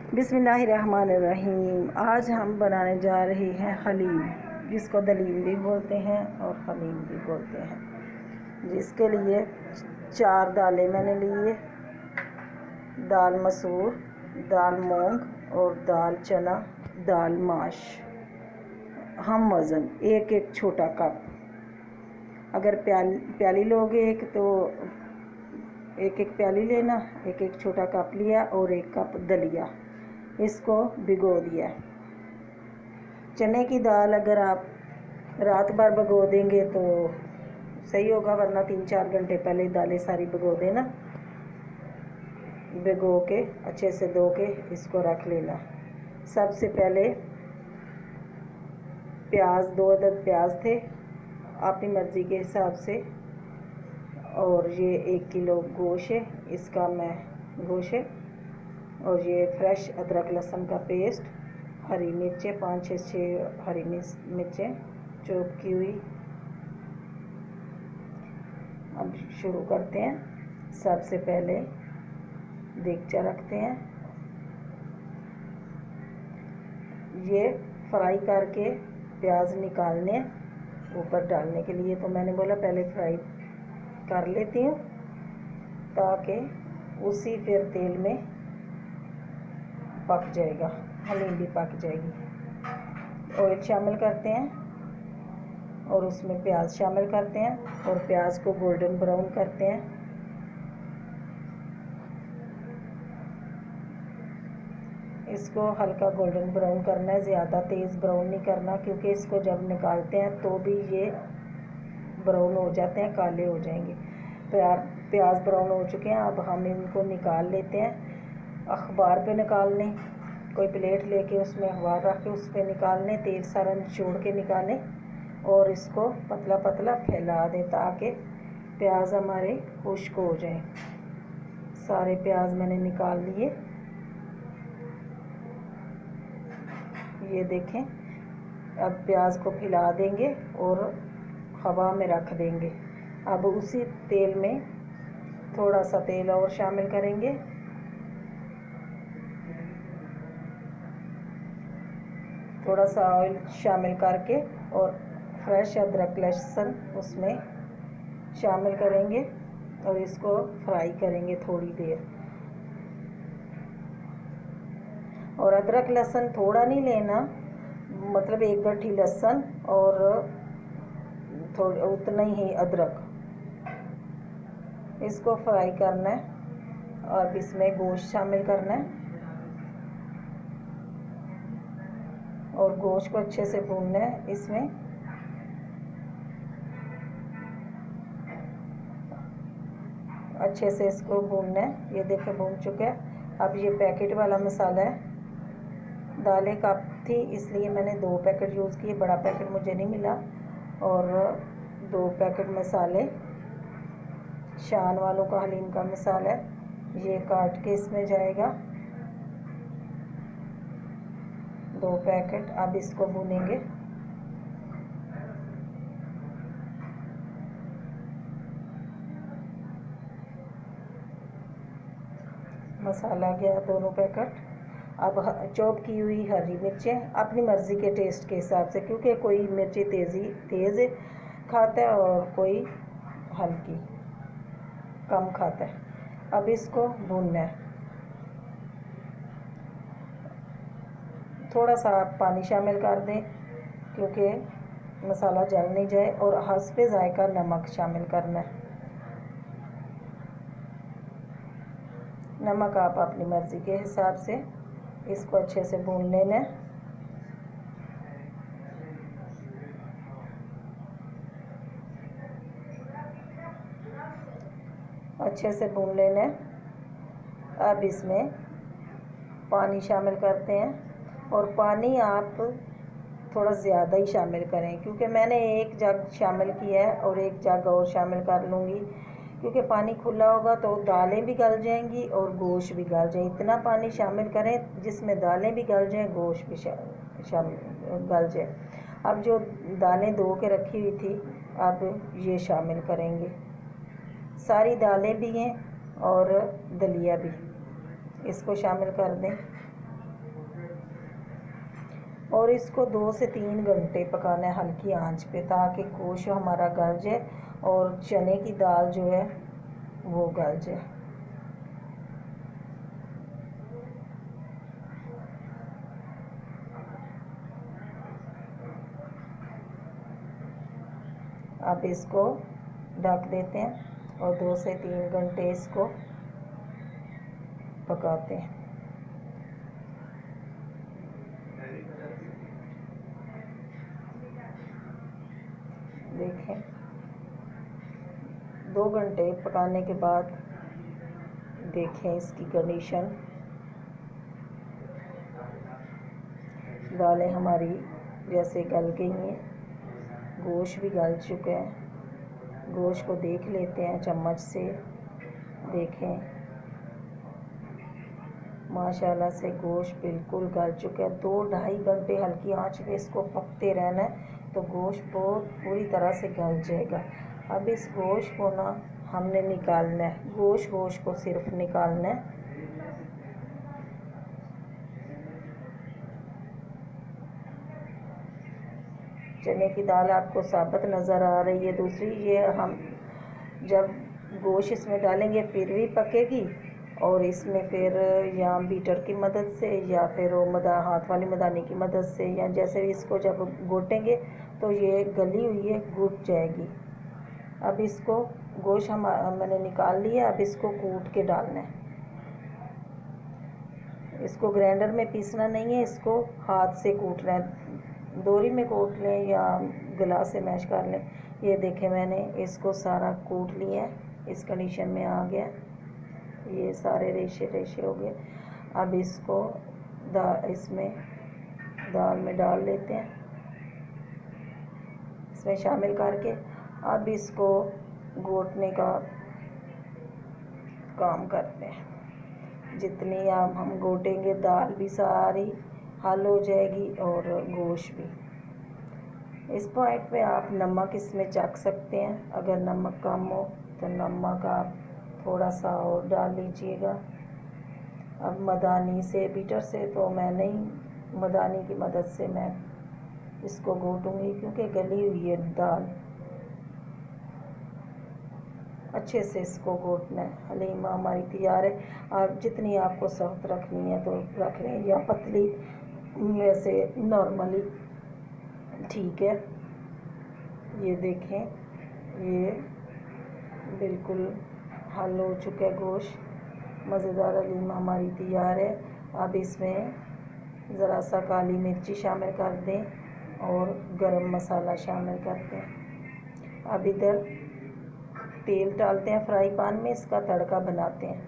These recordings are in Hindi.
बिस्मिल्लाहिर्रहमानिर्रहीम। आज हम बनाने जा रहे हैं हलीम, जिसको दलीम भी बोलते हैं और हलीम भी बोलते हैं। जिसके लिए 4 दालें मैंने लिए, दाल मसूर, दाल मूंग और दाल चना, दाल माश। हम वज़न एक छोटा कप, अगर प्याली लोगे तो एक प्याली लेना, एक छोटा कप लिया और 1 कप दलिया, इसको भिगो दिया। चने की दाल अगर आप रात भर भिगो देंगे तो सही होगा, वरना 3-4 घंटे पहले दालें सारी भिगो देना। भिगो के अच्छे से धो के इसको रख लेना। सबसे पहले प्याज, 2 अदद प्याज थे अपनी मर्ज़ी के हिसाब से, और ये 1 किलो गोश्त है, इसका मैं गोश्त है, और ये फ्रेश अदरक लहसुन का पेस्ट, हरी मिर्चें 5-6 हरी मिर्चें चॉप की हुई। अब शुरू करते हैं। सबसे पहले देगचा रखते हैं। ये फ्राई करके प्याज निकालने ऊपर डालने के लिए, तो मैंने बोला पहले फ्राई कर लेती हूँ ताकि उसी फिर तेल में पक जाएगा, हलीम भी पक जाएगी। ऑयल शामिल करते हैं और उसमें प्याज शामिल करते हैं और प्याज को गोल्डन ब्राउन करते हैं। इसको हल्का गोल्डन ब्राउन करना है, ज़्यादा तेज़ ब्राउन नहीं करना, क्योंकि इसको जब निकालते हैं तो भी ये ब्राउन हो जाते हैं, काले हो जाएंगे। प्याज ब्राउन हो चुके हैं, अब हम इनको निकाल लेते हैं। अखबार पे निकालने, कोई प्लेट लेके उसमें अखबार रख के उस पर निकालने, तेल सारा निचोड़ के निकालें और इसको पतला पतला फैला दें ताकि प्याज हमारे खुश्क हो जाएं। सारे प्याज मैंने निकाल लिए, ये देखें। अब प्याज को फैला देंगे और हवा में रख देंगे। अब उसी तेल में थोड़ा सा तेल और शामिल करेंगे, थोड़ा सा ऑयल शामिल करके, और फ्रेश अदरक लहसुन उसमें शामिल करेंगे और इसको फ्राई करेंगे थोड़ी देर। और अदरक लहसुन थोड़ा नहीं लेना, मतलब 1 गट्ठी लहसुन और थोड़ा उतना ही अदरक, इसको फ्राई करना है। और इसमें गोश्त शामिल करना है और गोश्त को अच्छे से भूनना है। इसमें अच्छे से इसको भूनना है। ये देखें भून चुका है। अब ये पैकेट वाला मसाला है, दालें कप थी इसलिए मैंने 2 पैकेट यूज़ किए, बड़ा पैकेट मुझे नहीं मिला। और 2 पैकेट मसाले, शान वालों का हलीम का मसाला है, ये काट के इसमें जाएगा 2 पैकेट। अब इसको भूनेंगे। मसाला गया 2 पैकेट। अब चॉप की हुई हरी मिर्चें अपनी मर्ज़ी के टेस्ट के हिसाब से, क्योंकि कोई मिर्ची तेज़ खाता है और कोई हल्की कम खाता है। अब इसको भूनना है। थोड़ा सा पानी शामिल कर दें क्योंकि मसाला जल नहीं जाए, और हस्बे जायका नमक शामिल करना है। नमक आप अपनी मर्ज़ी के हिसाब से, इसको अच्छे से भून लेना है। अच्छे से भून लेना है। अब इसमें पानी शामिल करते हैं, और पानी आप थोड़ा ज़्यादा ही शामिल करें, क्योंकि मैंने 1 जग शामिल किया है और 1 जग और शामिल कर लूँगी, क्योंकि पानी खुला होगा तो दालें भी गल जाएंगी और गोश्त भी गल जाए। इतना पानी शामिल करें जिसमें दालें भी गल जाएँ, गोश्त भी शामिल गल जाए। अब जो दालें धो के रखी हुई थी, अब ये शामिल करेंगे। सारी दालें भी हैं और दलिया भी, इसको शामिल कर दें। और इसको 2 से 3 घंटे पकाना है हल्की आंच पे, ताकि गोश्त हमारा गल जाए और चने की दाल जो है वो गल जाए। अब इसको ढक देते हैं और 2 से 3 घंटे इसको पकाते हैं। देखें 2 घंटे पकाने के बाद देखें इसकी कंडीशन। दालें हमारी जैसे गल गई हैं, गोश्त भी गल चुका है। गोश्त को देख लेते हैं चम्मच से। देखें माशाल्लाह से गोश्त बिल्कुल गल चुका है। 2-2.5 घंटे हल्की आंच पे इसको पकते रहना है तो गोश्त बहुत पूरी तरह से गल जाएगा। अब इस गोश्त को ना हमने निकालना है, गोश्त को सिर्फ निकालना है। चने की दाल आपको साबुत नज़र आ रही है। दूसरी ये हम जब गोश्त इसमें डालेंगे फिर भी पकेगी, और इसमें फिर या बीटर की मदद से या फिर वो हाथ वाली मदानी की मदद से या जैसे भी इसको जब घोटेंगे तो ये गली हुई है घुट जाएगी। अब इसको गोश्त मैंने निकाल लिया। अब इसको कूट के डालना है। इसको ग्राइंडर में पीसना नहीं है, इसको हाथ से कूटना है। दोरी में कूट लें या गिलास से मैश कर लें। ये देखें मैंने इसको सारा कूट लिया है, इस कंडीशन में आ गया। ये सारे रेशे रेशे हो गए। अब इसको इसमें दाल में डाल लेते हैं, इसमें शामिल करके अब इसको घोटने का काम करते हैं। जितनी आप हम घोटेंगे दाल भी सारी हल हो जाएगी और गोश्त भी। इस पॉइंट पे आप नमक इसमें चख सकते हैं। अगर नमक कम हो तो नमक आप थोड़ा सा और डाल लीजिएगा। अब मदानी से बीटर से तो मैं नहीं, मदानी की मदद से मैं इसको घोटूंगी क्योंकि गली हुई है दाल। अच्छे से इसको घोटना है। हलीमा हमारी तैयार है। आप जितनी आपको सख्त रखनी है तो रख लें या पतली, वैसे नॉर्मली ठीक है। ये देखें ये बिल्कुल हल हो चुका है गोश्त। मज़ेदार हलीमा हमारी तैयार है। अब इसमें ज़रा सा काली मिर्ची शामिल कर दें और गरम मसाला शामिल कर दें। अब इधर तेल डालते हैं फ्राई पैन में, इसका तड़का बनाते हैं।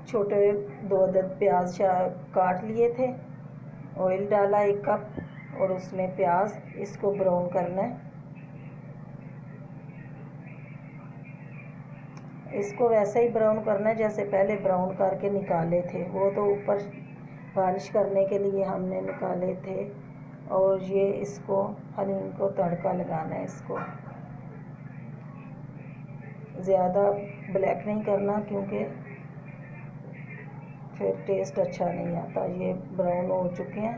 छोटे 2 अदद प्याज काट लिए थे, ऑयल डाला 1 कप और उसमें प्याज, इसको ब्राउन करना है। इसको वैसे ही ब्राउन करना है जैसे पहले ब्राउन करके निकाले थे, वो तो ऊपर गार्निश करने के लिए हमने निकाले थे। और ये इसको हलीम को तड़का लगाना है। इसको ज़्यादा ब्लैक नहीं करना क्योंकि फिर टेस्ट अच्छा नहीं आता। ये ब्राउन हो चुके हैं।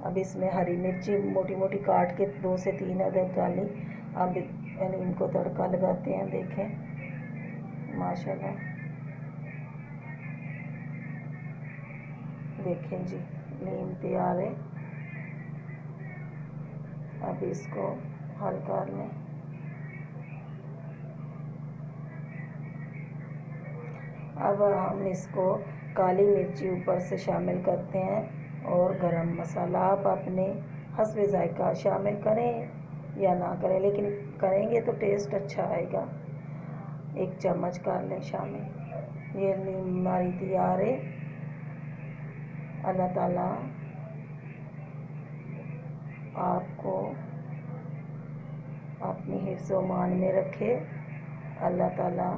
अब इसमें हरी मिर्ची मोटी मोटी काट के 2 से 3 अदद डाली। अब इनको तड़का लगाते हैं। देखें माशाल्लाह, देखें जी नीम तैयार है। अब इसको हल कर लें। अब हम इसको काली मिर्ची ऊपर से शामिल करते हैं और गरम मसाला आप अपने हस्बे ज़ायका शामिल करें या ना करें, लेकिन करेंगे तो टेस्ट अच्छा आएगा। 1 चम्मच कर लें शामिल। ये हमारी तैयार है। अल्लाह ताला आपको अपनी हिफ्ज़-ओ-मान में रखे। अल्लाह ताला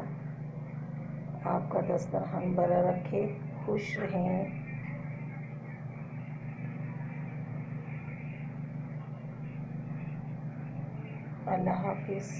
आपका दस्तरखान भरा रखे। खुश रहें। अल्लाह हाफिज़।